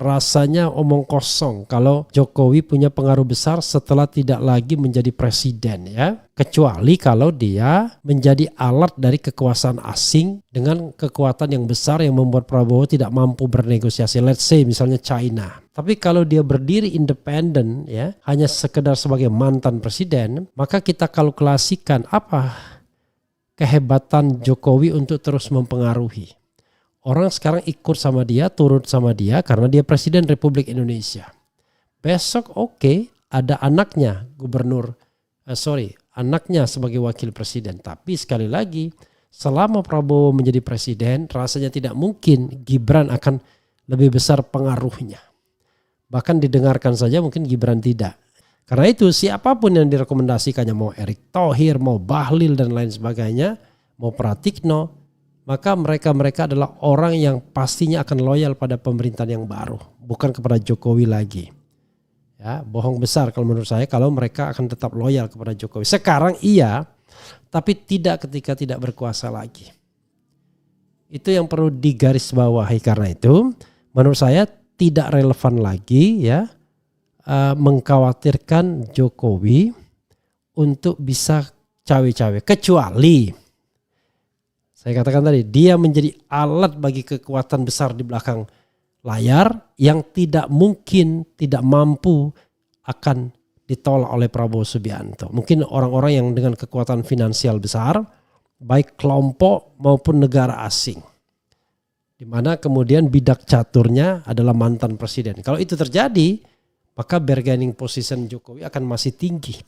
rasanya omong kosong kalau Jokowi punya pengaruh besar setelah tidak lagi menjadi presiden ya. Kecuali kalau dia menjadi alat dari kekuasaan asing dengan kekuatan yang besar yang membuat Prabowo tidak mampu bernegosiasi. Let's say misalnya China. Tapi kalau dia berdiri independen ya, hanya sekedar sebagai mantan presiden, maka kita kalkulasikan apa kehebatan Jokowi untuk terus mempengaruhi. Orang sekarang ikut sama dia, turut sama dia karena dia Presiden Republik Indonesia. Besok ada anaknya anaknya sebagai wakil presiden. Tapi sekali lagi, selama Prabowo menjadi presiden, rasanya tidak mungkin Gibran akan lebih besar pengaruhnya. Bahkan didengarkan saja mungkin Gibran tidak. Karena itu siapapun yang direkomendasikannya, mau Erick Thohir, mau Bahlil dan lain sebagainya, mau Pratikno, maka mereka adalah orang yang pastinya akan loyal pada pemerintahan yang baru, bukan kepada Jokowi lagi. Ya, bohong besar kalau menurut saya kalau mereka akan tetap loyal kepada Jokowi. Sekarang iya, tapi tidak ketika tidak berkuasa lagi. Itu yang perlu digarisbawahi. Karena itu menurut saya tidak relevan lagi ya mengkhawatirkan Jokowi untuk bisa cawe-cawe, kecuali saya katakan tadi, dia menjadi alat bagi kekuatan besar di belakang layar yang tidak mungkin, tidak mampu akan ditolak oleh Prabowo Subianto. Mungkin orang-orang yang dengan kekuatan finansial besar, baik kelompok maupun negara asing. Di mana kemudian bidak caturnya adalah mantan presiden. Kalau itu terjadi, maka bargaining position Jokowi akan masih tinggi.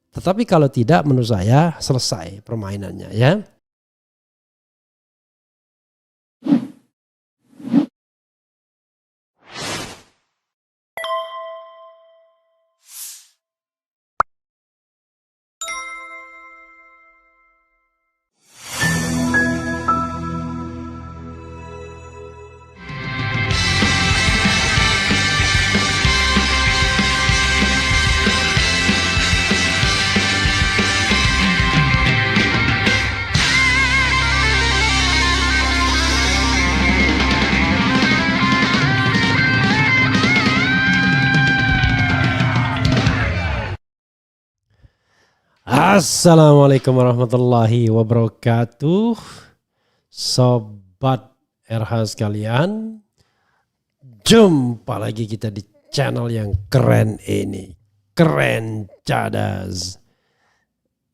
Tetapi kalau tidak, menurut saya selesai permainannya ya. Assalamualaikum warahmatullahi wabarakatuh. Sobat RH sekalian, jumpa lagi kita di channel yang keren ini. Keren cadas.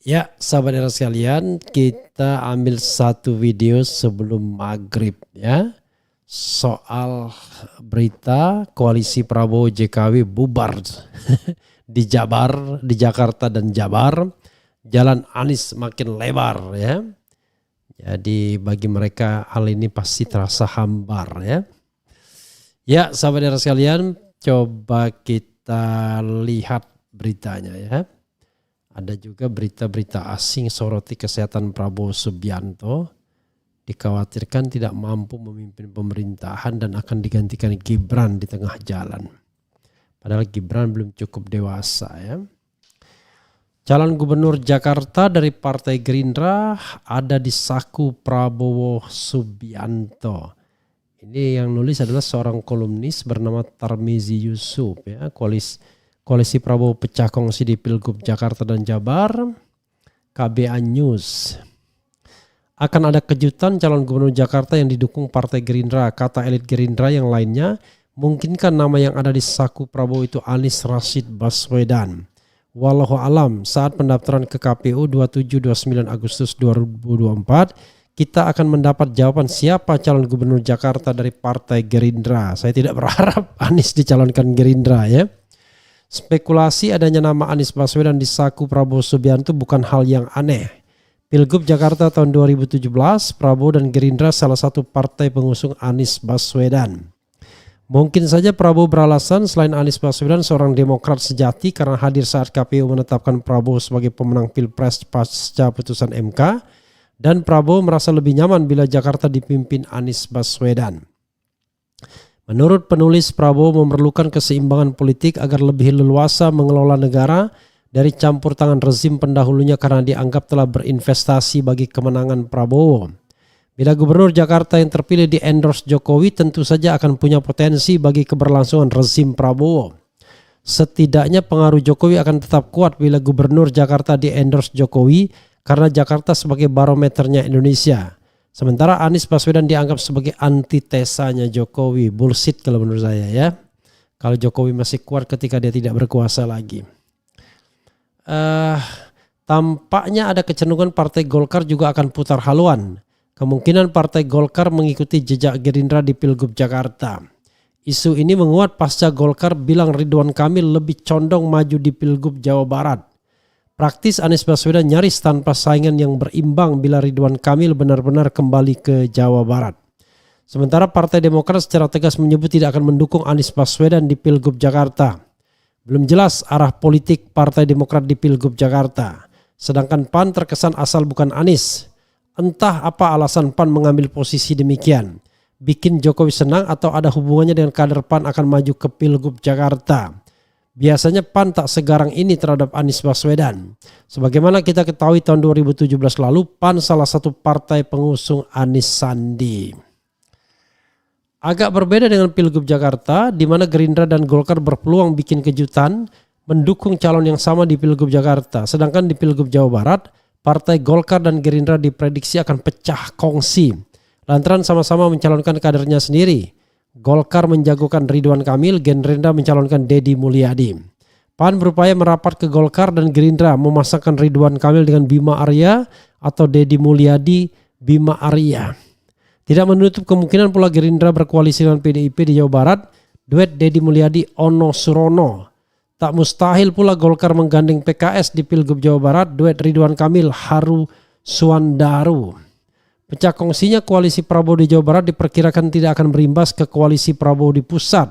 Ya sahabat RH sekalian, kita ambil satu video sebelum maghrib ya. Soal berita koalisi Prabowo JKW bubar di Jabar, di Jakarta dan Jabar. Jalan Anies makin lebar ya. Jadi bagi mereka hal ini pasti terasa hambar ya. Ya sahabat daerah sekalian, coba kita lihat beritanya ya. Ada juga berita-berita asing soroti kesehatan Prabowo Subianto. Dikhawatirkan tidak mampu memimpin pemerintahan dan akan digantikan Gibran di tengah jalan. Padahal Gibran belum cukup dewasa ya. Calon gubernur Jakarta dari Partai Gerindra ada di saku Prabowo Subianto. Ini yang nulis adalah seorang kolumnis bernama Tarmizi Yusuf ya. Koalisi Prabowo pecah kongsi di Pilgub Jakarta dan Jabar. KBA News. Akan ada kejutan calon gubernur Jakarta yang didukung Partai Gerindra. Kata elit Gerindra yang lainnya, mungkinkah nama yang ada di saku Prabowo itu Anies Rashid Baswedan. Wallahu alam, saat pendaftaran ke KPU 27-29 Agustus 2024, kita akan mendapat jawaban siapa calon gubernur Jakarta dari Partai Gerindra. Saya tidak berharap Anies dicalonkan Gerindra ya. Spekulasi adanya nama Anies Baswedan di saku Prabowo Subianto bukan hal yang aneh. Pilgub Jakarta tahun 2017, Prabowo dan Gerindra salah satu partai pengusung Anies Baswedan. Mungkin saja Prabowo beralasan selain Anies Baswedan seorang demokrat sejati karena hadir saat KPU menetapkan Prabowo sebagai pemenang Pilpres pasca putusan MK, dan Prabowo merasa lebih nyaman bila Jakarta dipimpin Anies Baswedan. Menurut penulis, Prabowo memerlukan keseimbangan politik agar lebih leluasa mengelola negara dari campur tangan rezim pendahulunya karena dianggap telah berinvestasi bagi kemenangan Prabowo. Bila Gubernur Jakarta yang terpilih di endorse Jokowi tentu saja akan punya potensi bagi keberlangsungan rezim Prabowo. Setidaknya pengaruh Jokowi akan tetap kuat bila Gubernur Jakarta di endorse Jokowi karena Jakarta sebagai barometernya Indonesia. Sementara Anies Baswedan dianggap sebagai antitesanya Jokowi. Bullshit kalau menurut saya ya. Kalau Jokowi masih kuat ketika dia tidak berkuasa lagi. Tampaknya ada kecenderungan Partai Golkar juga akan putar haluan. Kemungkinan Partai Golkar mengikuti jejak Gerindra di Pilgub Jakarta. Isu ini menguat pasca Golkar bilang Ridwan Kamil lebih condong maju di Pilgub Jawa Barat. Praktis Anies Baswedan nyaris tanpa saingan yang berimbang bila Ridwan Kamil benar-benar kembali ke Jawa Barat. Sementara Partai Demokrat secara tegas menyebut tidak akan mendukung Anies Baswedan di Pilgub Jakarta. Belum jelas arah politik Partai Demokrat di Pilgub Jakarta. Sedangkan PAN terkesan asal bukan Anies. Entah apa alasan PAN mengambil posisi demikian. Bikin Jokowi senang atau ada hubungannya dengan kader PAN akan maju ke Pilgub Jakarta. Biasanya PAN tak segarang ini terhadap Anies Baswedan. Sebagaimana kita ketahui tahun 2017 lalu, PAN salah satu partai pengusung Anies Sandi. Agak berbeda dengan Pilgub Jakarta, di mana Gerindra dan Golkar berpeluang bikin kejutan mendukung calon yang sama di Pilgub Jakarta. Sedangkan di Pilgub Jawa Barat, Partai Golkar dan Gerindra diprediksi akan pecah kongsi lantaran sama-sama mencalonkan kadernya sendiri. Golkar menjagokan Ridwan Kamil, Gerindra mencalonkan Deddy Mulyadi. PAN berupaya merapat ke Golkar dan Gerindra memasangkan Ridwan Kamil dengan Bima Arya atau Deddy Mulyadi Bima Arya. Tidak menutup kemungkinan pula Gerindra berkoalisi dengan PDIP di Jawa Barat, duet Deddy Mulyadi Ono Surono. Tak mustahil pula Golkar menggandeng PKS di Pilgub Jawa Barat, duet Ridwan Kamil Haru Suandaru. Pecah kongsinya koalisi Prabowo di Jawa Barat diperkirakan tidak akan berimbas ke koalisi Prabowo di pusat.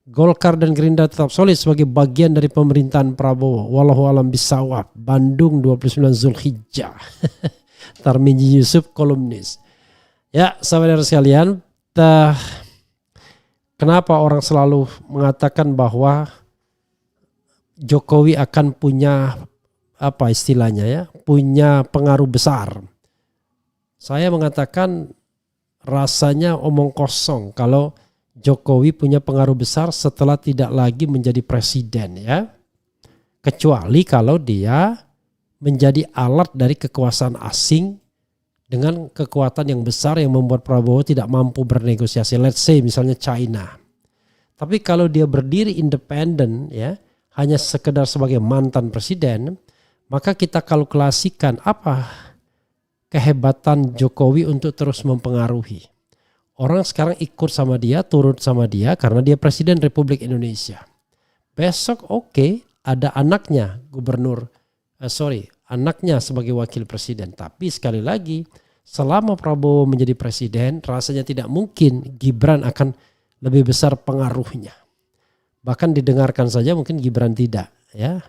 Golkar dan Gerindra tetap solid sebagai bagian dari pemerintahan Prabowo. Wallahu alam bisawab. Bandung 29 Zulhijjah. Tarmiji Yusuf, kolumnis. Ya, sahabat sekalian, kenapa orang selalu mengatakan bahwa Jokowi akan punya apa istilahnya ya, punya pengaruh besar. Saya mengatakan rasanya omong kosong kalau Jokowi punya pengaruh besar setelah tidak lagi menjadi presiden ya. Kecuali kalau dia menjadi alat dari kekuasaan asing dengan kekuatan yang besar yang membuat Prabowo tidak mampu bernegosiasi. Let's say misalnya China. Tapi kalau dia berdiri independen ya, hanya sekedar sebagai mantan presiden, maka kita kalkulasikan apa kehebatan Jokowi untuk terus mempengaruhi. Orang sekarang ikut sama dia, turut sama dia karena dia presiden Republik Indonesia. Besok ada anaknya anaknya sebagai wakil presiden. Tapi sekali lagi, selama Prabowo menjadi presiden, rasanya tidak mungkin Gibran akan lebih besar pengaruhnya. Bahkan didengarkan saja mungkin Gibran tidak ya.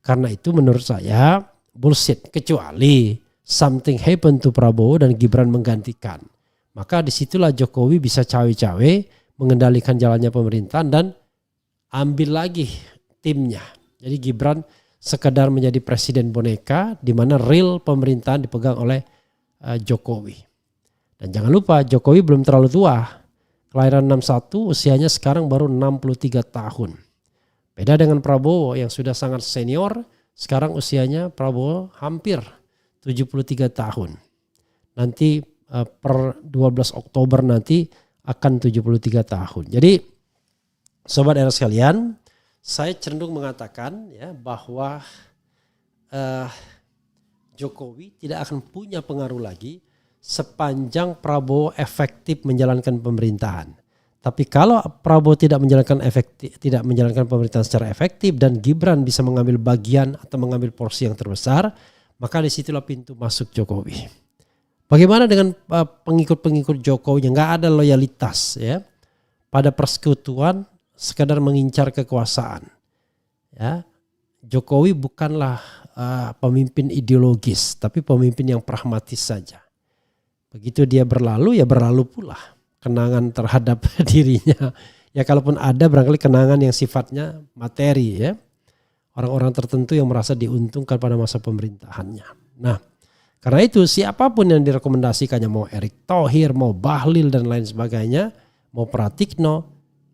Karena itu menurut saya bullshit, kecuali something happen to Prabowo dan Gibran menggantikan. Maka disitulah Jokowi bisa cawe-cawe mengendalikan jalannya pemerintahan dan ambil lagi timnya. Jadi Gibran sekedar menjadi presiden boneka di mana real pemerintahan dipegang oleh Jokowi. Dan jangan lupa Jokowi belum terlalu tua. Kelahiran 61, usianya sekarang baru 63 tahun. Beda dengan Prabowo yang sudah sangat senior, sekarang usianya Prabowo hampir 73 tahun. Nanti per 12 Oktober nanti akan 73 tahun. Jadi sobat era sekalian, saya cenderung mengatakan ya bahwa Jokowi tidak akan punya pengaruh lagi sepanjang Prabowo efektif menjalankan pemerintahan. Tapi kalau Prabowo tidak menjalankan pemerintahan secara efektif dan Gibran bisa mengambil bagian atau mengambil porsi yang terbesar, maka disitulah pintu masuk Jokowi. Bagaimana dengan pengikut-pengikut Jokowi yang nggak ada loyalitas ya pada persekutuan sekadar mengincar kekuasaan. Ya, Jokowi bukanlah pemimpin ideologis, tapi pemimpin yang pragmatis saja. Begitu dia berlalu, ya berlalu pula kenangan terhadap dirinya. Ya kalaupun ada barangkali kenangan yang sifatnya materi ya. Orang-orang tertentu yang merasa diuntungkan pada masa pemerintahannya. Nah, Karena itu siapapun yang direkomendasikannya, mau Erick Thohir, mau Bahlil dan lain sebagainya, mau Pratikno,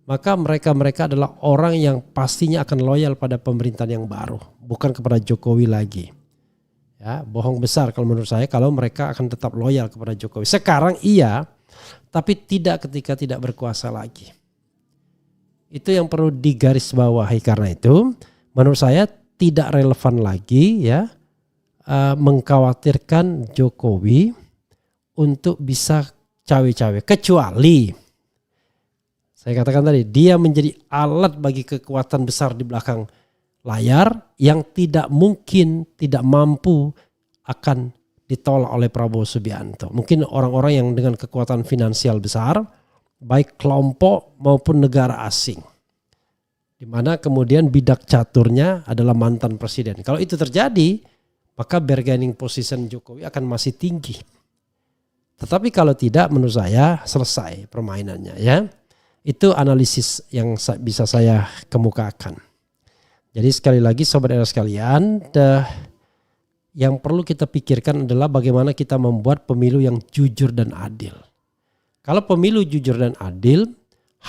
maka mereka adalah orang yang pastinya akan loyal pada pemerintahan yang baru, bukan kepada Jokowi lagi. Ya, bohong besar kalau menurut saya kalau mereka akan tetap loyal kepada Jokowi. Sekarang iya, tapi tidak ketika tidak berkuasa lagi. Itu yang perlu digarisbawahi. Karena itu menurut saya tidak relevan lagi ya mengkhawatirkan Jokowi untuk bisa cawe-cawe, kecuali saya katakan tadi dia menjadi alat bagi kekuatan besar di belakang layar yang tidak mungkin, tidak mampu akan ditolak oleh Prabowo Subianto. Mungkin orang-orang yang dengan kekuatan finansial besar, baik kelompok maupun negara asing, di mana kemudian bidak caturnya adalah mantan presiden. Kalau itu terjadi, maka bargaining position Jokowi akan masih tinggi. Tetapi kalau tidak, menurut saya selesai permainannya ya. Itu analisis yang bisa saya kemukakan. Jadi sekali lagi sobat era sekalian, yang perlu kita pikirkan adalah bagaimana kita membuat pemilu yang jujur dan adil. Kalau pemilu jujur dan adil,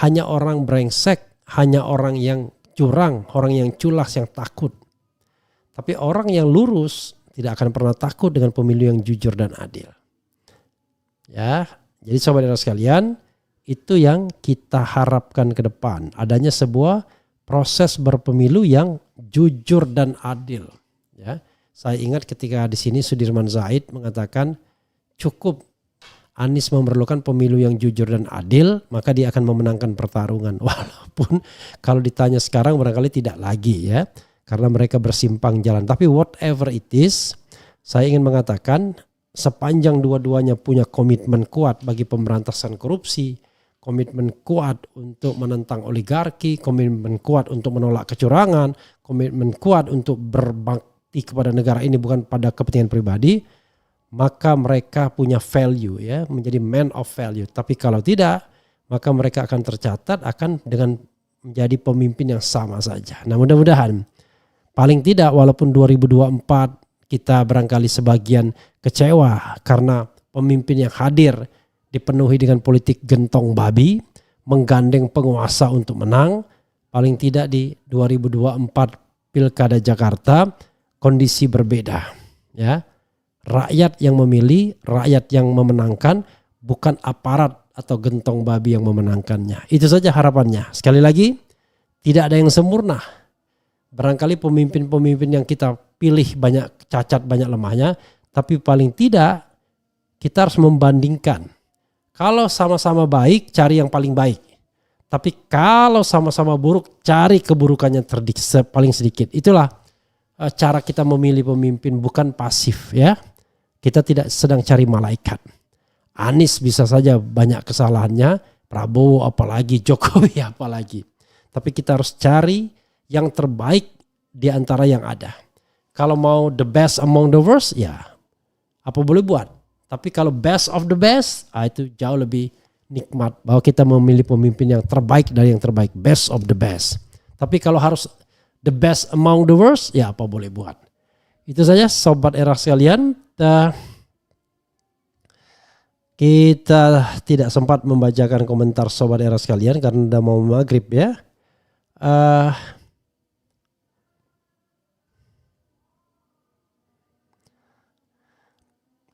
hanya orang brengsek, hanya orang yang curang, orang yang culas yang takut. Tapi orang yang lurus tidak akan pernah takut dengan pemilu yang jujur dan adil. Ya, jadi sobat era sekalian, itu yang kita harapkan ke depan. Adanya sebuah proses berpemilu yang jujur dan adil. Ya, saya ingat ketika di sini Sudirman Said mengatakan cukup Anies memerlukan pemilu yang jujur dan adil, maka dia akan memenangkan pertarungan. Walaupun kalau ditanya sekarang barangkali tidak lagi ya. Karena mereka bersimpang jalan. Tapi whatever it is, saya ingin mengatakan sepanjang dua-duanya punya komitmen kuat bagi pemberantasan korupsi, komitmen kuat untuk menentang oligarki, komitmen kuat untuk menolak kecurangan, komitmen kuat untuk berbakti kepada negara ini bukan pada kepentingan pribadi, maka mereka punya value ya, menjadi man of value. Tapi kalau tidak, maka mereka akan tercatat akan dengan menjadi pemimpin yang sama saja. Nah mudah-mudahan paling tidak walaupun 2024 kita barangkali sebagian kecewa karena pemimpin yang hadir dipenuhi dengan politik gentong babi, menggandeng penguasa untuk menang. Paling tidak di 2024 Pilkada Jakarta kondisi berbeda. Ya, rakyat yang memilih, rakyat yang memenangkan, bukan aparat atau gentong babi yang memenangkannya. Itu saja harapannya. Sekali lagi, tidak ada yang sempurna. Barangkali pemimpin-pemimpin yang kita pilih banyak cacat, banyak lemahnya, tapi paling tidak kita harus membandingkan. Kalau sama-sama baik, cari yang paling baik. Tapi kalau sama-sama buruk, cari keburukannya paling sedikit. Itulah cara kita memilih pemimpin, bukan pasif ya. Kita tidak sedang cari malaikat. Anies bisa saja banyak kesalahannya, Prabowo apalagi, Jokowi apalagi. Tapi kita harus cari yang terbaik di antara yang ada. Kalau mau the best among the worst, ya apa boleh buat. Tapi kalau best of the best, itu jauh lebih nikmat. Bahwa kita memilih pemimpin yang terbaik dari yang terbaik. Best of the best. Tapi kalau harus the best among the worst, ya apa boleh buat. Itu saja sobat era sekalian. Kita tidak sempat membacakan komentar sobat era sekalian karena udah mau maghrib ya.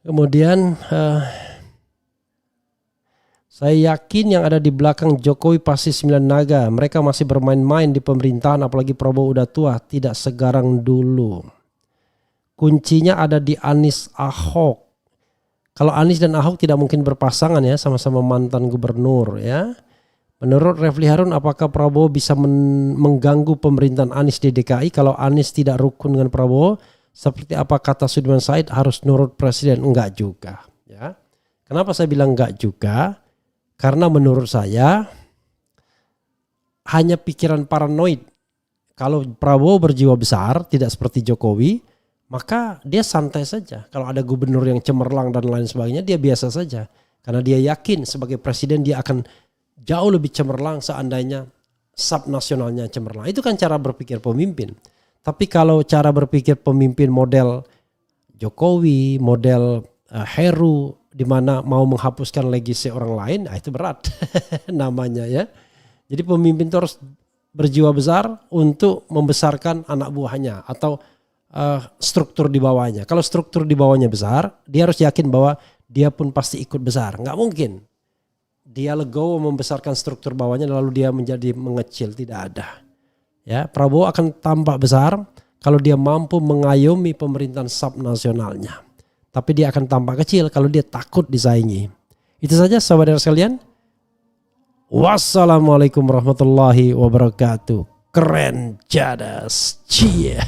Kemudian saya yakin yang ada di belakang Jokowi pasti 9 naga. Mereka masih bermain-main di pemerintahan, apalagi Prabowo udah tua, tidak segarang dulu. Kuncinya ada di Anies Ahok. Kalau Anies dan Ahok tidak mungkin berpasangan ya, sama-sama mantan gubernur ya. Menurut Refli Harun, apakah Prabowo bisa mengganggu pemerintahan Anies di DKI kalau Anies tidak rukun dengan Prabowo? Seperti apa kata Sudirman Said, harus nurut presiden? Enggak juga ya. Kenapa saya bilang enggak juga? Karena menurut saya hanya pikiran paranoid. Kalau Prabowo berjiwa besar, tidak seperti Jokowi, maka dia santai saja. Kalau ada gubernur yang cemerlang dan lain sebagainya, dia biasa saja. Karena dia yakin sebagai presiden dia akan jauh lebih cemerlang seandainya subnasionalnya cemerlang. Itu kan cara berpikir pemimpin. Tapi kalau cara berpikir pemimpin model Jokowi, model Heru, di mana mau menghapuskan legasi orang lain, itu berat namanya ya. Jadi pemimpin itu harus berjiwa besar untuk membesarkan anak buahnya atau struktur di bawahnya. Kalau struktur di bawahnya besar, dia harus yakin bahwa dia pun pasti ikut besar. Nggak mungkin dia legowo membesarkan struktur bawahnya lalu dia menjadi mengecil, tidak ada. Ya, Prabowo akan tampak besar kalau dia mampu mengayomi pemerintahan subnasionalnya. Tapi dia akan tampak kecil kalau dia takut disaingi. Itu saja sahabat sekalian. Wassalamualaikum warahmatullahi wabarakatuh. Keren Cadas. Cie.